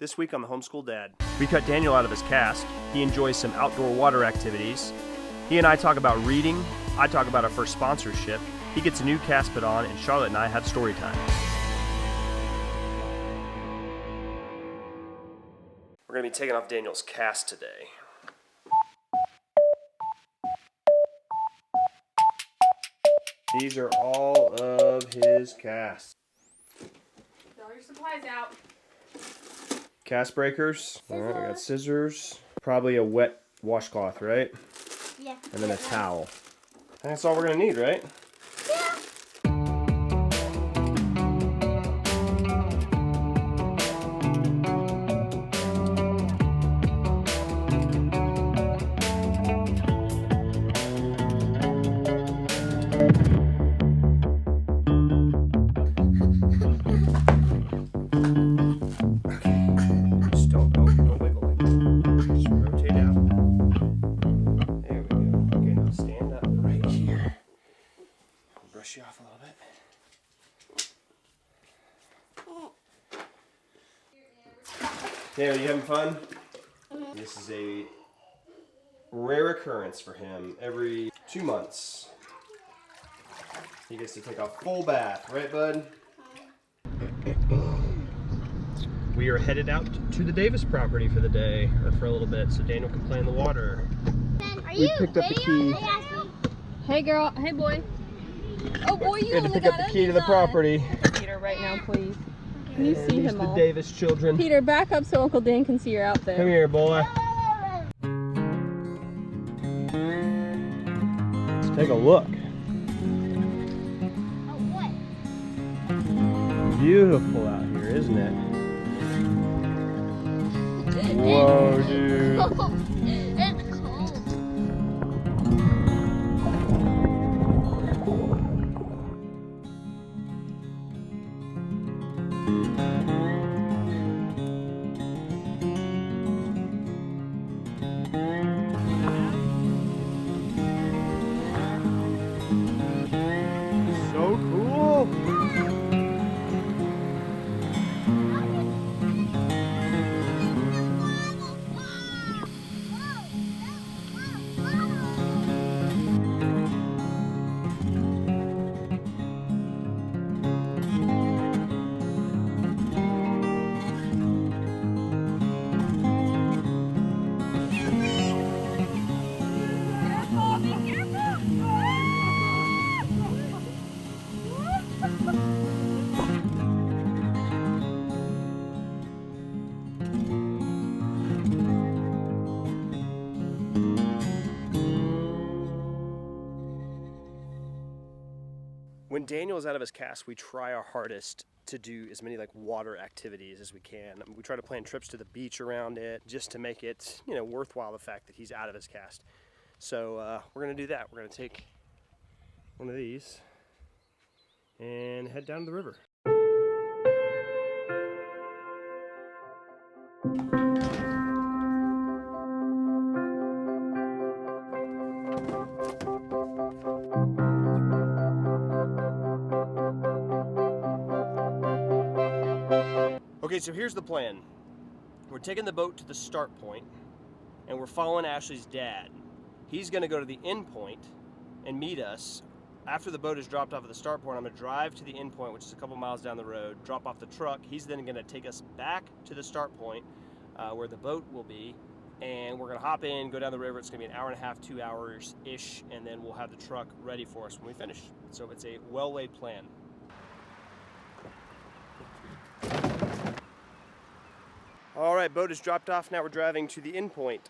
This week on The Homeschool Dad, we cut Daniel out of his cast. He enjoys some outdoor water activities. He and I talk about reading. I talk about our first sponsorship. He gets a new cast put on, and Charlotte and I have story time. We're going to be taking off Daniel's cast today. These are all of his casts. Get all your supplies out. Cast breakers. Alright, we got scissors. Probably a wet washcloth, right? Yeah. And then a towel. I think that's all we're going to need, right? Yeah. Just don't wiggle it. Just rotate out. There we go. Okay, now stand up right here. I'll brush you off a little bit. Daniel, you having fun? Mm-hmm. This is a rare occurrence for him. Every 2 months, he gets to take a full bath, right, bud? We are headed out to the Davis property for the day, or for a little bit, so Daniel can play in the water. We picked up the key. Hey girl, hey boy. Oh boy, you We had to only pick up got the key to the property. Peter, right now, please. Can you see him the all? Davis children. Peter, back up so Uncle Dan can see you're out there. Come here, boy. Let's take a look. Oh, what? Beautiful out here, isn't it? Whoa, dude. It's cold. So cool. When Daniel is out of his cast, we try our hardest to do as many like water activities as we can. I mean, we try to plan trips to the beach around it just to make it, you know, worthwhile the fact that he's out of his cast. So we're gonna do that. We're gonna take one of these and head down to the river. Okay, so here's the plan. We're taking the boat to the start point, and we're following Ashley's dad. He's gonna go to the end point and meet us. After the boat is dropped off at the start point, I'm gonna drive to the end point, which is a couple miles down the road, drop off the truck. He's then gonna take us back to the start point where the boat will be, and we're gonna hop in, go down the river. It's gonna be an hour and a half, 2 hours-ish, and then we'll have the truck ready for us when we finish. So it's a well-laid plan. All right, boat is dropped off. Now we're driving to the end point.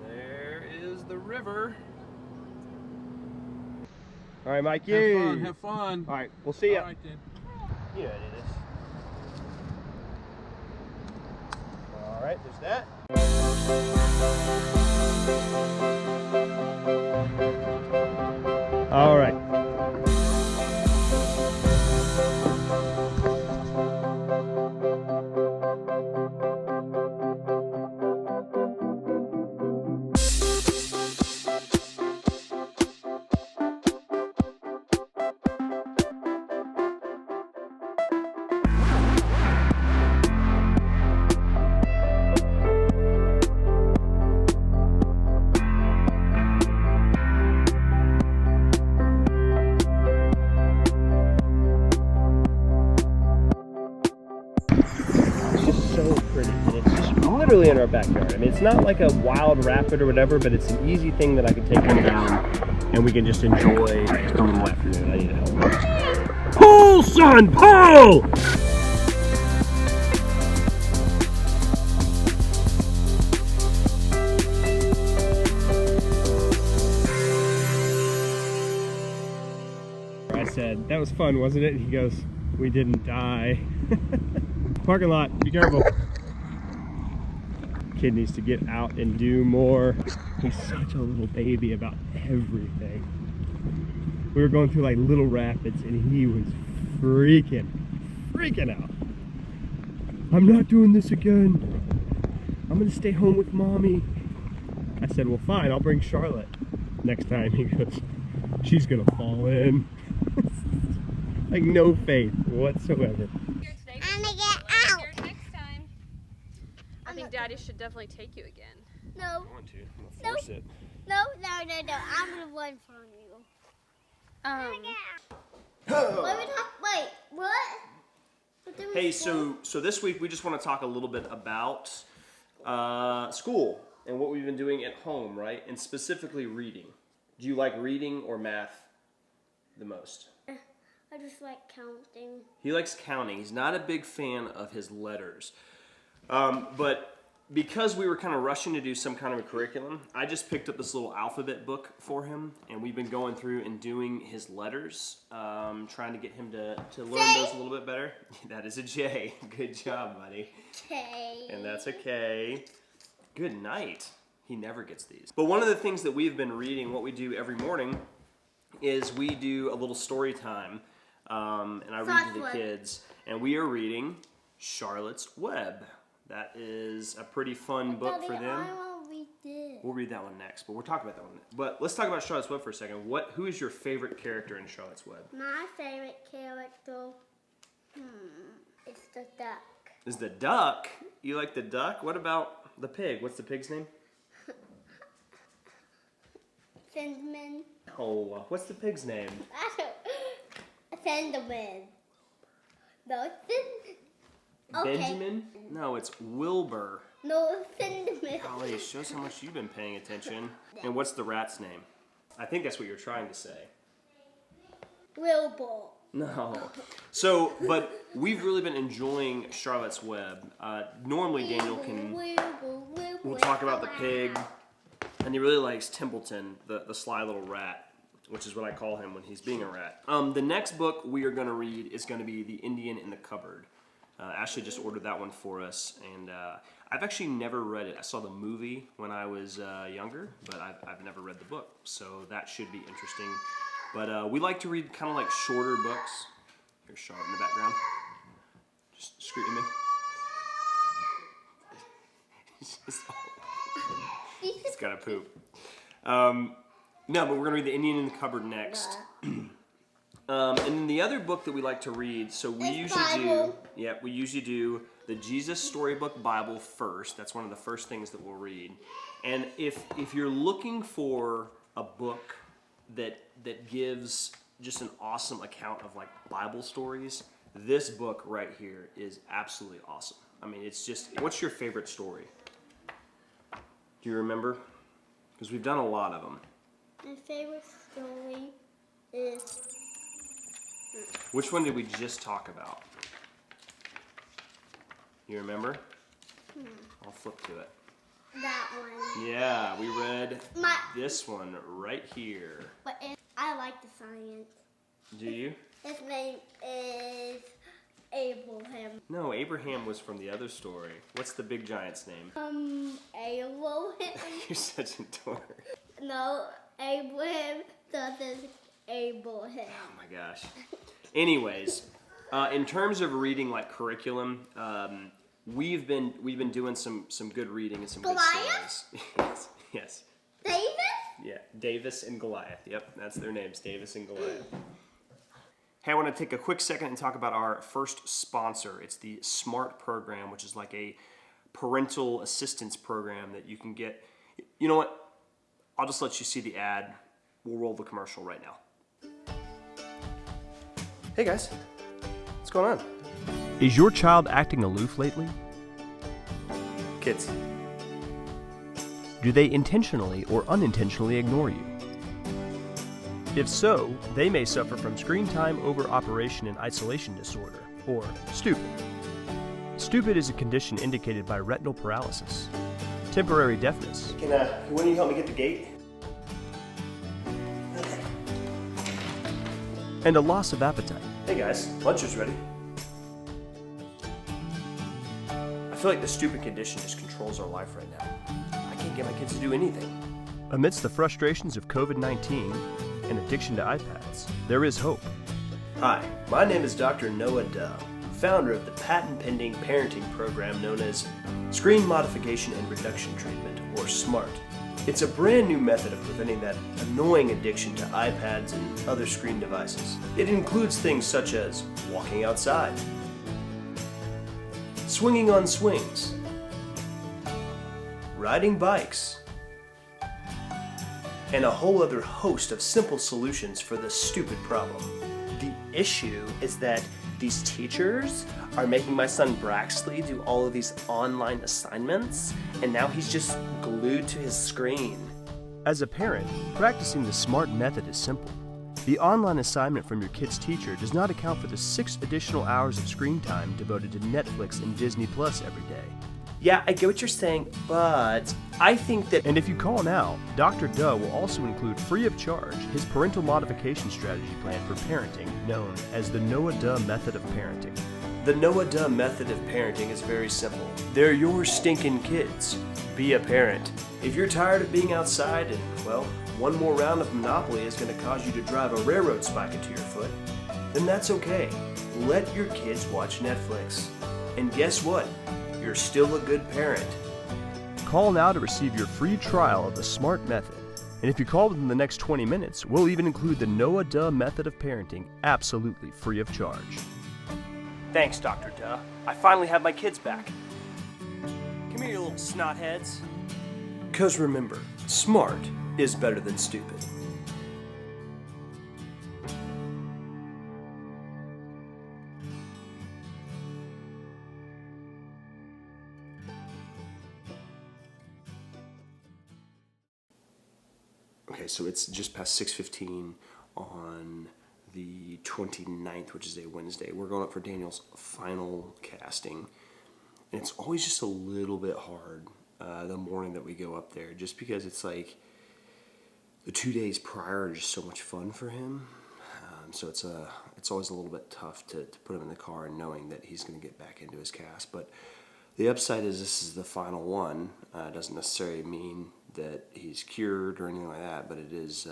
There is the river. All right, Mikey. Have fun. All right, we'll see ya. All right, then. You know how to do this. All right, there's that. All right. It's just so pretty, and it's just literally in our backyard. I mean, it's not like a wild rapid or whatever, but it's an easy thing that I can take him down, and we can just enjoy just a little afternoon. I need help. Pull, son, pull! I said, that was fun, wasn't it? He goes, we didn't die. Parking lot, be careful. Kid needs to get out and do more. He's such a little baby about everything. We were going through like little rapids and he was freaking out. I'm not doing this again. I'm gonna stay home with mommy. I said, well fine, I'll bring Charlotte next time. He goes, she's gonna fall in. Like no faith whatsoever. I'm gonna get out. Next time. I think Daddy should definitely take you again. No. I want to. I'm gonna force it. No. I'm gonna run from you. Wait, what? Hey, so this week we just want to talk a little bit about school and what we've been doing at home, right? And specifically reading. Do you like reading or math the most? I just like counting. He likes counting. He's not a big fan of his letters. But because we were kind of rushing to do some kind of a curriculum, I just picked up this little alphabet book for him, and we've been going through and doing his letters, trying to get him to learn those a little bit better. That is a J. Good job, buddy. K. And that's a K. Good night. He never gets these. But one of the things that we've been reading, what we do every morning, is we do a little story time, and I read to the kids, and we are reading Charlotte's Web. That is a pretty fun book for them. I want to read this. We'll read that one next, but we'll talk about that one. But let's talk about Charlotte's Web for a second. Who is your favorite character in Charlotte's Web? My favorite character, it's the duck. Is the duck? You like the duck? What about the pig? What's the pig's name? Cinnamon. Oh, what's the pig's name? I don't. Cinnamon. No, okay. Benjamin? No, it's Wilbur. No, cinnamon. Golly, shows how much you've been paying attention. And what's the rat's name? I think that's what you're trying to say. Wilbur. No. So, but we've really been enjoying Charlotte's Web. Normally Daniel will talk about the pig, and he really likes Templeton, the sly little rat, which is what I call him when he's being a rat. The next book we are going to read is going to be The Indian in the Cupboard. Ashley just ordered that one for us, and I've actually never read it. I saw the movie when I was younger, but I've never read the book, so that should be interesting. But we like to read kind of like shorter books. Here's Charlotte in the background, just screaming. He's got to poop. No, but we're going to read The Indian in the Cupboard next. And then the other book that we like to read, so we usually do the Jesus Storybook Bible first. That's one of the first things that we'll read. And if you're looking for a book that gives just an awesome account of like Bible stories, this book right here is absolutely awesome. I mean, it's just, what's your favorite story? Do you remember? Because we've done a lot of them. My favorite story is... Which one did we just talk about? You remember? I'll flip to it. That one. Yeah, we read this one right here. But I like the science. Do you? His name is Abraham. No, Abraham was from the other story. What's the big giant's name? Abraham. You're such a dork. No, Abraham doesn't Abraham. Oh my gosh. Anyways, in terms of reading like curriculum, we've been doing some good reading and some Goliath? good stories. Yes. Davis? Yeah, Davis and Goliath. Yep, that's their names, Davis and Goliath. Hey, I want to take a quick second and talk about our first sponsor. It's the SMART program, which is like a parental assistance program that you can get. You know what? I'll just let you see the ad. We'll roll the commercial right now. Hey guys, what's going on? Is your child acting aloof lately? Kids. Do they intentionally or unintentionally ignore you? If so, they may suffer from screen time over operation and isolation disorder, or stupid. Stupid is a condition indicated by retinal paralysis, temporary deafness. When do you help me get the gate? And a loss of appetite. Hey guys, lunch is ready. I feel like the stupid condition just controls our life right now. I can't get my kids to do anything. Amidst the frustrations of COVID-19 and addiction to iPads, there is hope. Hi, my name is Dr. Noah Duh, founder of the patent-pending parenting program known as Screen Modification and Reduction Treatment, or SMART. It's a brand new method of preventing that annoying addiction to iPads and other screen devices. It includes things such as walking outside, swinging on swings, riding bikes, and a whole other host of simple solutions for this stupid problem. The issue is that these teachers are making my son Braxley do all of these online assignments, and now he's just glued to his screen. As a parent, practicing the SMART method is simple. The online assignment from your kid's teacher does not account for the 6 additional hours of screen time devoted to Netflix and Disney Plus every day. Yeah, I get what you're saying, but I think that... And if you call now, Dr. Duh will also include free of charge his parental modification strategy plan for parenting, known as the Noah Duh method of parenting. The Noah Duh method of parenting is very simple. They're your stinking kids. Be a parent. If you're tired of being outside and, well, one more round of Monopoly is going to cause you to drive a railroad spike into your foot, then that's okay. Let your kids watch Netflix. And guess what? You're still a good parent. Call now to receive your free trial of the SMART method. And if you call within the next 20 minutes, we'll even include the Noah Duh method of parenting absolutely free of charge. Thanks, Dr. Duh. I finally have my kids back. Come here, you little snotheads. 'Cause remember, smart is better than stupid. Okay, so it's just past 6:15 on the 29th, which is a Wednesday. We're going up for Daniel's final casting. And it's always just a little bit hard the morning that we go up there, just because it's like the 2 days prior are just so much fun for him. So it's always a little bit tough to put him in the car and knowing that he's going to get back into his cast. But the upside is this is the final one. It doesn't necessarily mean that he's cured or anything like that, but it is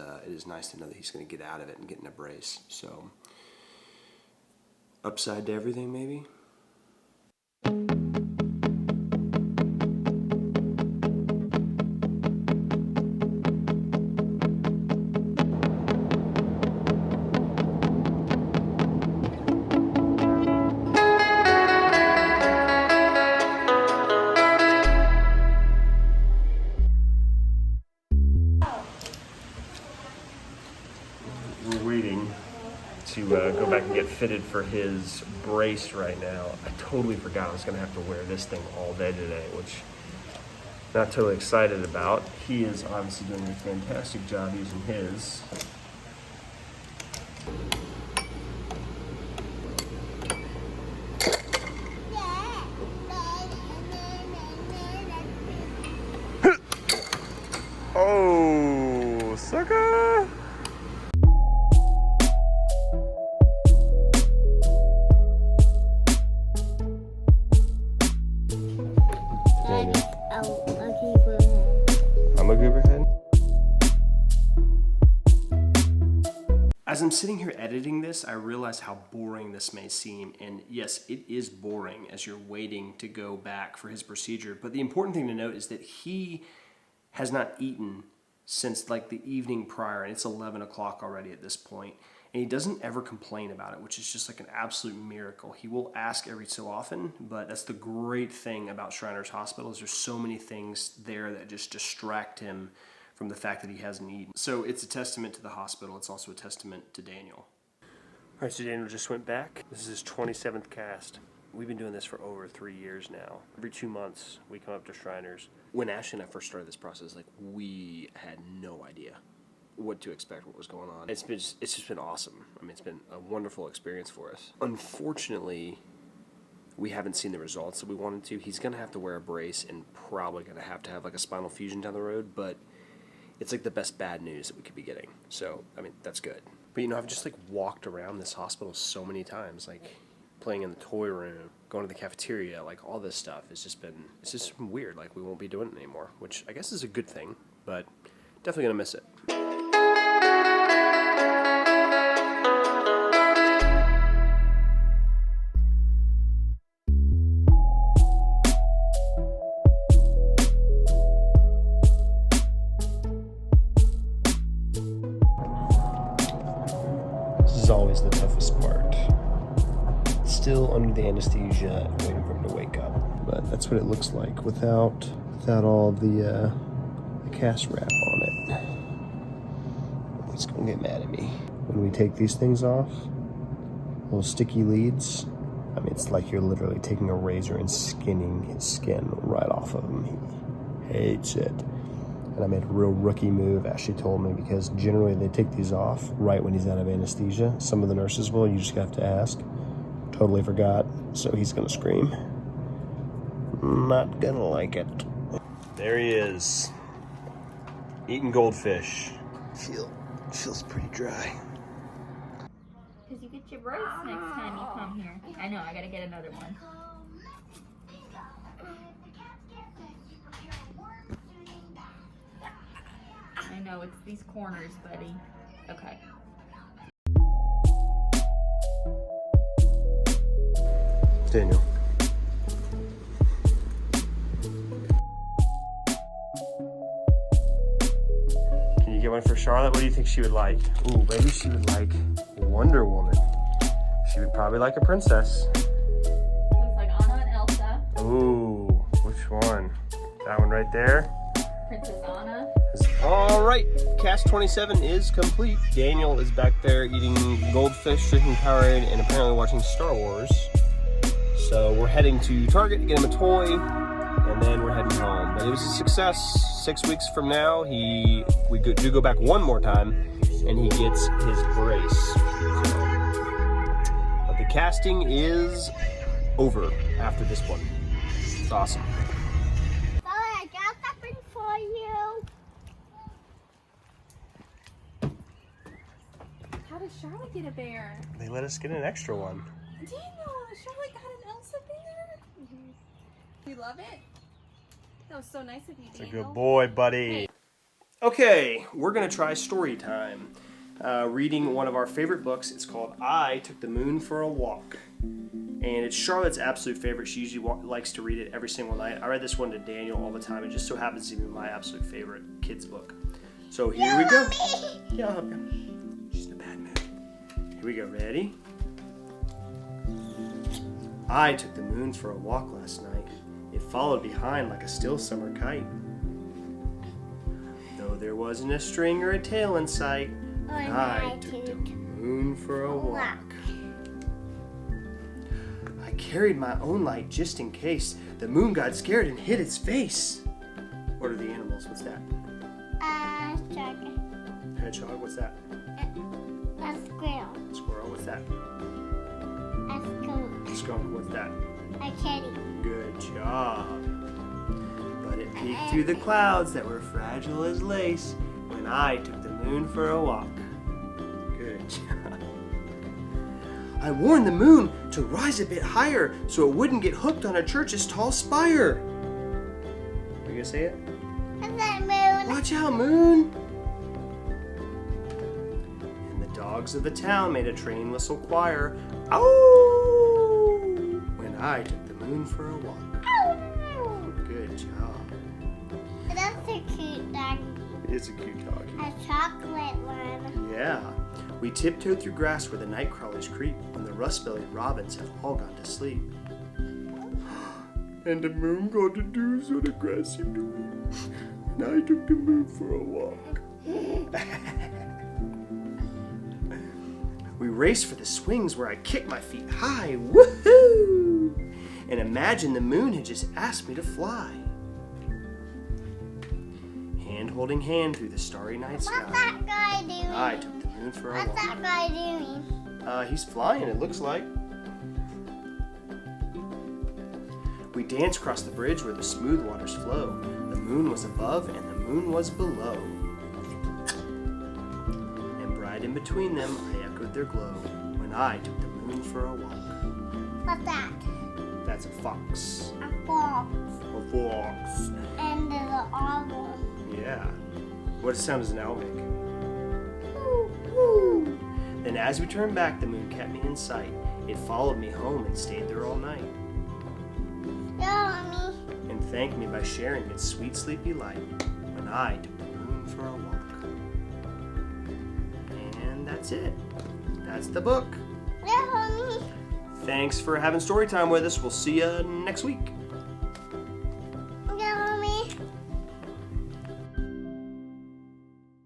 nice to know that he's going to get out of it and get in a brace. So, upside to everything, maybe? To go back and get fitted for his brace right now. I totally forgot I was going to have to wear this thing all day today, which I'm not totally excited about. He is obviously doing a fantastic job using his. Oh, sucker! I'm a gooberhead. As I'm sitting here editing this, I realize how boring this may seem. And yes, it is boring as you're waiting to go back for his procedure. But the important thing to note is that he has not eaten since like the evening prior, and it's 11 o'clock already at this point. And he doesn't ever complain about it, which is just like an absolute miracle. He will ask every so often, but that's the great thing about Shriners Hospital is there's so many things there that just distract him from the fact that he hasn't eaten. So it's a testament to the hospital. It's also a testament to Daniel. All right, so Daniel just went back. This is his 27th cast. we've been doing this for over 3 years now. Every 2 months, we come up to Shriners. When Ashley and I first started this process, like, we had no idea what to expect, what was going on. It's just been awesome. I mean, it's been a wonderful experience for us. Unfortunately, we haven't seen the results that we wanted to. He's going to have to wear a brace and probably going to have like a spinal fusion down the road, but it's like the best bad news that we could be getting. So, I mean, that's good. But, you know, I've just like walked around this hospital so many times, like playing in the toy room, going to the cafeteria, like all this stuff. It's just been weird. Like, we won't be doing it anymore, which I guess is a good thing, but definitely going to miss it. Is always the toughest part. Still under the anesthesia, waiting for him to wake up. But that's what it looks like without all the cast wrap on it. He's gonna get mad at me. When we take these things off, those sticky leads, I mean, it's like you're literally taking a razor and skinning his skin right off of him. He hates it. And I made a real rookie move, Ashley told me, because generally they take these off right when he's out of anesthesia. Some of the nurses will, you just have to ask. Totally forgot, so he's gonna scream. Not gonna like it. There he is, eating goldfish. Feels pretty dry. Because you get your brace next time you come here. I know, I gotta get another one. I know, it's these corners, buddy. Okay. Daniel. Can you get one for Charlotte? What do you think she would like? Ooh, maybe she would like Wonder Woman. She would probably like a princess. Looks like Anna and Elsa. Ooh, which one? That one right there? Princess Anna. All right, cast 27 is complete. Daniel is back there eating goldfish, drinking Powerade, and apparently watching Star Wars. So we're heading to Target to get him a toy, and then we're heading home. But it was a success. 6 weeks from now, we do go back one more time, and he gets his brace. So, but the casting is over after this one. It's awesome. I got something for you. How does Charlotte get a bear? They let us get an extra one. Daniel, Charlotte got an Elsa bear. You love it? That was so nice of you, It's Daniel. a good boy, buddy. Hey. Okay, we're gonna try story time. Reading one of our favorite books. It's called I Took the Moon for a Walk. And it's Charlotte's absolute favorite. She usually likes to read it every single night. I read this one to Daniel all the time. It just so happens to be my absolute favorite kids book. So here we go. Yeah, I'll help you. She's in a bad mood. Here we go. Ready? I took the moon for a walk last night. It followed behind like a still summer kite. Though there wasn't a string or a tail in sight, I took the moon for a walk. I carried my own light just in case the moon got scared and hid its face. What are the animals? What's that? Dragon. Hedgehog. What's that? A squirrel. Squirrel. What's that? A skunk. Skunk. What's that? A kitty. Good job. But it peeked through the clouds that were fragile as lace when I took the moon for a walk. Good job. I warned the moon to rise a bit higher so it wouldn't get hooked on a church's tall spire. Are you gonna say it? And that moon. Watch out, moon! And the dogs of the town made a train whistle choir. Ow! When I took the moon for a walk. Good job. That's a cute dog. It is a cute dog. A chocolate one. Yeah. We tiptoed through grass where the night crawlers creep when the rust-bellied robins have all gone to sleep. And the moon got to dews on the grassy knoll. And I took the moon for a walk. We raced for the swings where I kicked my feet high. Woohoo! and imagined the moon had just asked me to fly. Hand holding hand through the starry night What's sky, that guy doing? I took the moon for a What's walk. that guy doing? He's flying, it looks like. We danced across the bridge where the smooth waters flow. The moon was above and the moon was below. And bright in between them, I echoed their glow when I took the moon for a walk. What's that? That's a fox. A fox. A fox. And there's an owl. Yeah. What sound does an owl make? Woo, woo. Then as we turned back, the moon kept me in sight. It followed me home and stayed there all night. Yeah, Mommy. And thanked me by sharing its sweet sleepy light when I took the moon for a walk. And that's it. That's the book. Yeah, Mommy. Thanks for having story time with us. We'll see you next week.